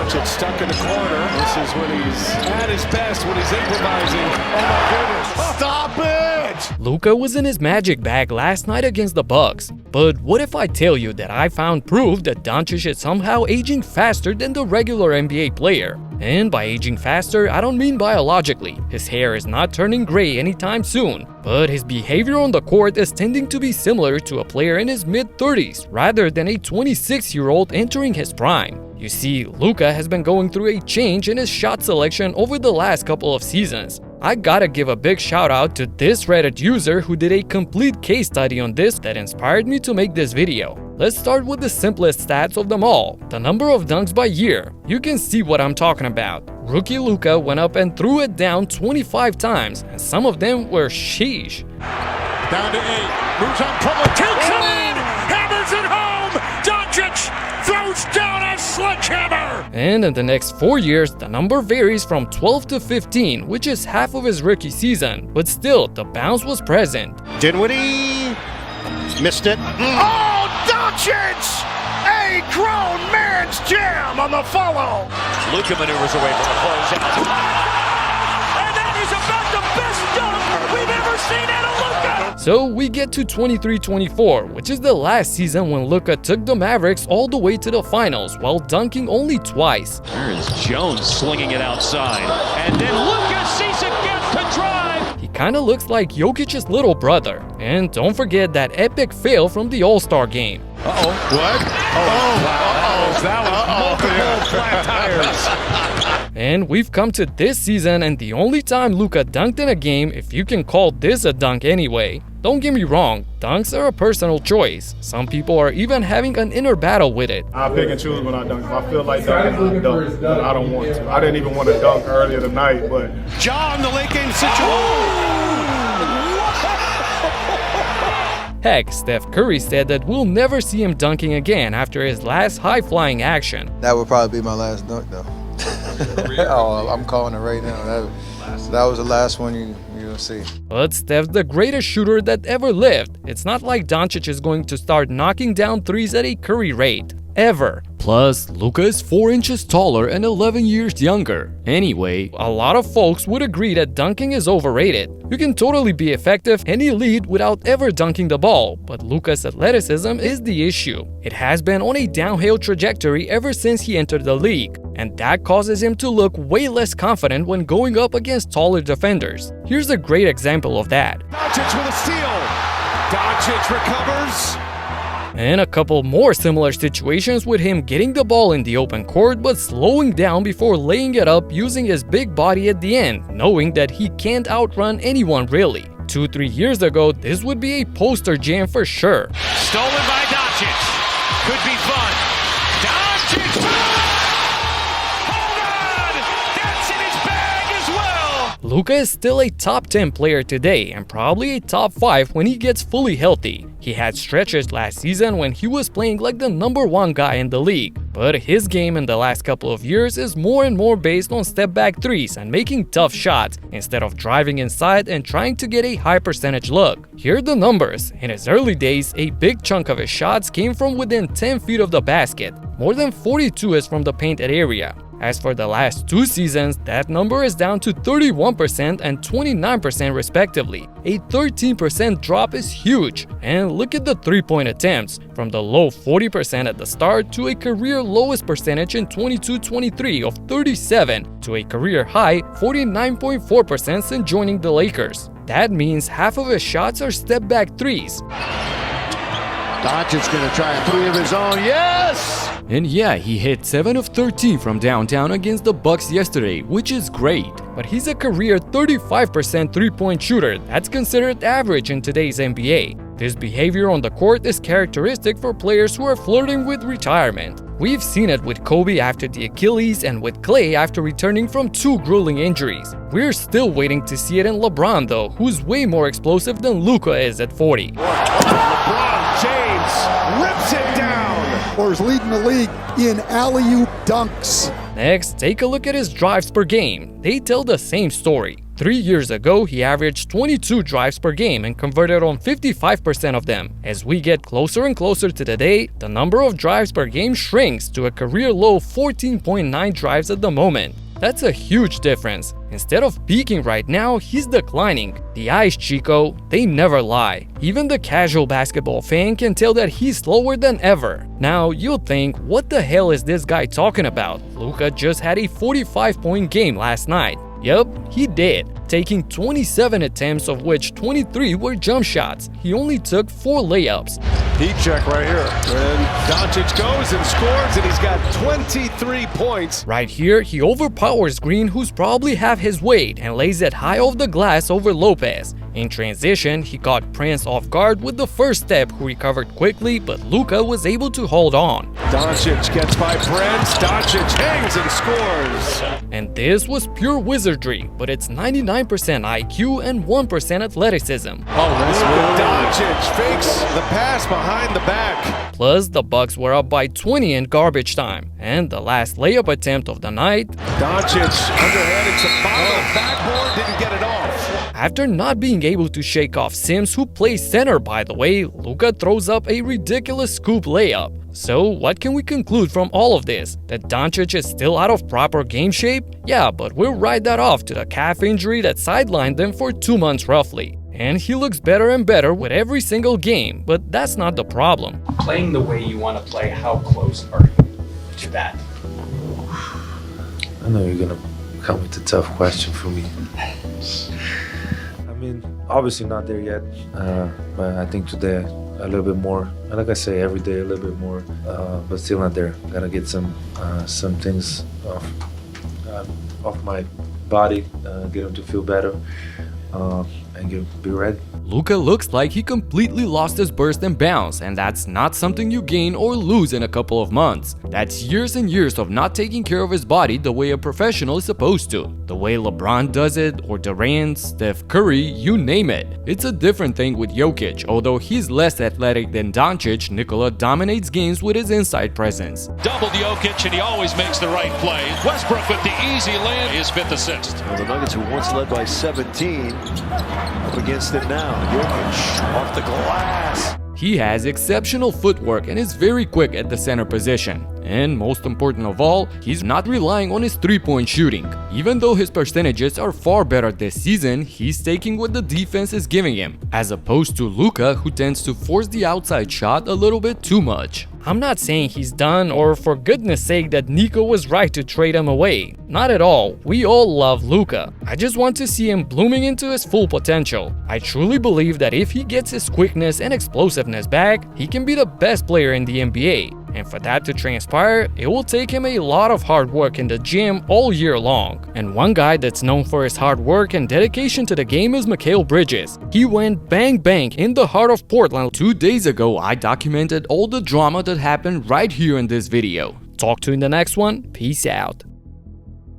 Doncic stuck in the corner. This is when he's at his best, when he's improvising. Oh my goodness. Stop it! Luka was in his magic bag last night against the Bucks. But what if I tell you that I found proof that Doncic is somehow aging faster than the regular NBA player? And by aging faster, I don't mean biologically. His hair is not turning gray anytime soon, but his behavior on the court is tending to be similar to a player in his mid-30s rather than a 26-year-old entering his prime. You see, Luka has been going through a change in his shot selection over the last couple of seasons. I gotta give a big shout out to this Reddit user who did a complete case study on this that inspired me to make this video. Let's start with the simplest stats of them all, the number of dunks by year. You can see what I'm talking about. Rookie Luka went up and threw it down 25 times, and some of them were sheesh. Down to 8, moves on Pumler, takes it in, hammers it home, Doncic throws down a sledgehammer! And in the next 4 years, the number varies from 12 to 15, which is half of his rookie season, but still, the bounce was present. Dinwiddie missed it. Oh, Doncic! A grown man's jam on the follow! Luka maneuvers away from the closeout. And that is about the best dunk we've ever seen out of Luka! So we get to 23-24, which is the last season when Luka took the Mavericks all the way to the finals while dunking only twice. There is Jones slinging it outside. And then Luka sees a gap to drive. He kinda looks like Jokic's little brother. And don't forget that epic fail from the All-Star game. Uh-oh. What? That was multiple flat tires. And we've come to this season and the only time Luka dunked in a game, if you can call this a dunk anyway. Don't get me wrong, dunks are a personal choice. Some people are even having an inner battle with it. I pick and choose when I dunk. If I feel like dunking, I dunk, but I don't want to. I didn't even want to dunk earlier tonight, but John, the late game situation. Heck, Steph Curry said that we'll never see him dunking again after his last high-flying action. That would probably be my last dunk, though. Oh, I'm calling it right now. That was the last one you'll see. But Steph's the greatest shooter that ever lived. It's not like Doncic is going to start knocking down threes at a Curry rate. Ever. Plus, Luka is 4 inches taller and 11 years younger. Anyway, a lot of folks would agree that dunking is overrated. You can totally be effective and elite without ever dunking the ball, but Luka's athleticism is the issue. It has been on a downhill trajectory ever since he entered the league, and that causes him to look way less confident when going up against taller defenders. Here's a great example of that. Doncic with a steal. Doncic recovers. And a couple more similar situations with him getting the ball in the open court but slowing down before laying it up using his big body at the end, knowing that he can't outrun anyone really. 2-3 years ago, this would be a poster jam for sure. Stolen by Doncic. Could be fun. Doncic! Hold on! That's in his bag as well! Luka is still a top 10 player today and probably a top 5 when he gets fully healthy. He had stretches last season when he was playing like the #1 guy in the league, but his game in the last couple of years is more and more based on step-back threes and making tough shots instead of driving inside and trying to get a high percentage look. Here are the numbers. In his early days, a big chunk of his shots came from within 10 feet of the basket. More than 42 is from the painted area. As for the last 2 seasons, that number is down to 31% and 29% respectively. A 13% drop is huge. And look at the 3-point attempts, from the low 40% at the start to a career lowest percentage in 22-23 of 37 to a career high 49.4% since joining the Lakers. That means half of his shots are step-back threes. Doncic's gonna try a 3 of his own. Yes! And yeah, he hit 7 of 13 from downtown against the Bucks yesterday, which is great. But he's a career 35% three-point shooter. That's considered average in today's NBA. This behavior on the court is characteristic for players who are flirting with retirement. We've seen it with Kobe after the Achilles and with Klay after returning from 2 grueling injuries. We're still waiting to see it in LeBron though, who's way more explosive than Luka is at 40. LeBron James rips it down. or is leading the league in alley-oop dunks. Next, take a look at his drives per game. They tell the same story. 3 years ago, he averaged 22 drives per game and converted on 55% of them. As we get closer and closer to today, the number of drives per game shrinks to a career low 14.9 drives at the moment. That's a huge difference. Instead of peaking right now, he's declining. The eyes, Chico, they never lie. Even the casual basketball fan can tell that he's slower than ever. Now, you'll think, what the hell is this guy talking about? Luka just had a 45-point game last night. Yup, he did, taking 27 attempts, of which 23 were jump shots. He only took 4 layups. Heat check right here. And Doncic goes and scores, and he's got 23 points. Right here, he overpowers Green, who's probably half his weight, and lays it high off the glass over Lopez. In transition, he caught Prince off guard with the first step, who recovered quickly, but Luka was able to hold on. Doncic gets by Prince. Doncic hangs and scores. And this was pure wizardry, but it's 99% IQ and 1% athleticism. Luka Doncic fakes the pass behind the back. Plus, the Bucks were up by 20 in garbage time. And the last layup attempt of the night, Doncic underhanded to bottom backboard, didn't get it off. After not being able to shake off Sims, who plays center by the way, Luka throws up a ridiculous scoop layup. So what can we conclude from all of this? That Doncic is still out of proper game shape? Yeah, but we'll write that off to the calf injury that sidelined him for 2 months roughly. And he looks better and better with every single game, but that's not the problem. Playing the way you want to play, how close are you to that? I know you're gonna come with a tough question for me. I mean, obviously not there yet, but I think today a little bit more. And like I say, every day a little bit more, but still not there. Gotta get some things off my body, get them to feel better, and be ready. Luka looks like he completely lost his burst and bounce, and that's not something you gain or lose in a couple of months. That's years and years of not taking care of his body the way a professional is supposed to. The way LeBron does it, or Durant, Steph Curry, you name it. It's a different thing with Jokic. Although he's less athletic than Doncic, Nikola dominates games with his inside presence. Doubled Jokic, and he always makes the right play. Westbrook with the easy layup, his 5th assist. Well, the Nuggets, who once led by 17, up against it now. Jokic off the glass. He has exceptional footwork and is very quick at the center position. And most important of all, he's not relying on his three-point shooting. Even though his percentages are far better this season, he's taking what the defense is giving him, as opposed to Luka, who tends to force the outside shot a little bit too much. I'm not saying he's done, or for goodness sake that Nico was right to trade him away. Not at all. We all love Luka. I just want to see him blooming into his full potential. I truly believe that if he gets his quickness and explosiveness back, he can be the best player in the NBA. And for that to transpire, it will take him a lot of hard work in the gym all year long. And one guy that's known for his hard work and dedication to the game is Mikal Bridges. He went bang bang in the heart of Portland. 2 days ago, I documented all the drama that happened right here in this video. Talk to you in the next one. Peace out.